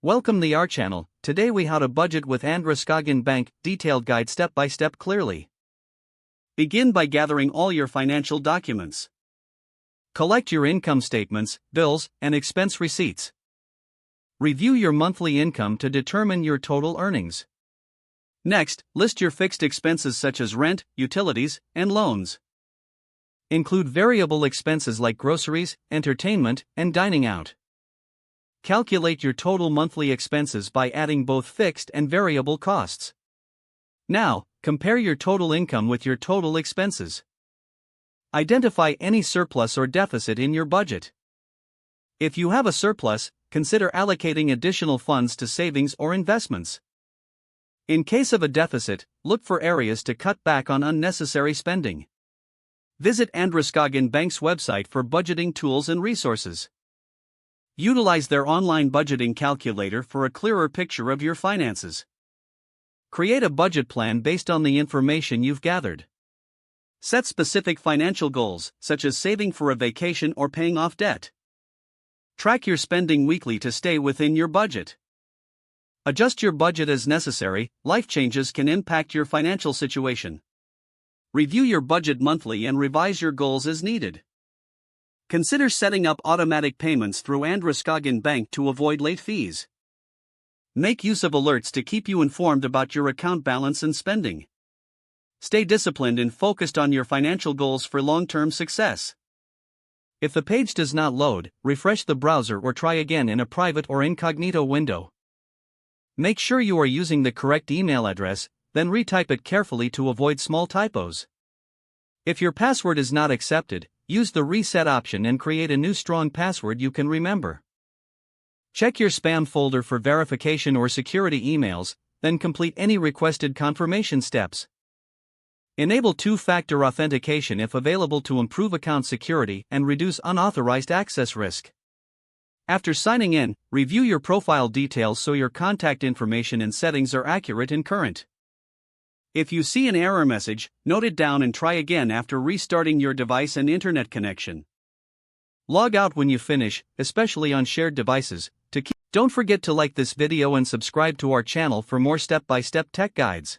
Welcome to our channel. Today we how to budget with Androscoggin Bank, detailed guide step by step clearly. Begin by gathering all your financial documents. Collect your income statements, bills, and expense receipts. Review your monthly income to determine your total earnings. Next, list your fixed expenses such as rent, utilities, and loans. Include variable expenses like groceries, entertainment, and dining out. Calculate your total monthly expenses by adding both fixed and variable costs. Now, compare your total income with your total expenses. Identify any surplus or deficit in your budget. If you have a surplus, consider allocating additional funds to savings or investments. In case of a deficit, look for areas to cut back on unnecessary spending. Visit Androscoggin Bank's website for budgeting tools and resources. Utilize their online budgeting calculator for a clearer picture of your finances. Create a budget plan based on the information you've gathered. Set specific financial goals, such as saving for a vacation or paying off debt. Track your spending weekly to stay within your budget. Adjust your budget as necessary. Life changes can impact your financial situation. Review your budget monthly and revise your goals as needed. Consider setting up automatic payments through Androscoggin Bank to avoid late fees. Make use of alerts to keep you informed about your account balance and spending. Stay disciplined and focused on your financial goals for long-term success. If the page does not load, refresh the browser or try again in a private or incognito window. Make sure you are using the correct email address, then retype it carefully to avoid small typos. If your password is not accepted, use the reset option and create a new strong password you can remember. Check your spam folder for verification or security emails, then complete any requested confirmation steps. Enable two-factor authentication if available to improve account security and reduce unauthorized access risk. After signing in, review your profile details so your contact information and settings are accurate and current. If you see an error message, note it down and try again after restarting your device and internet connection. Log out when you finish, especially on shared devices. Don't forget to like this video and subscribe to our channel for more step-by-step tech guides.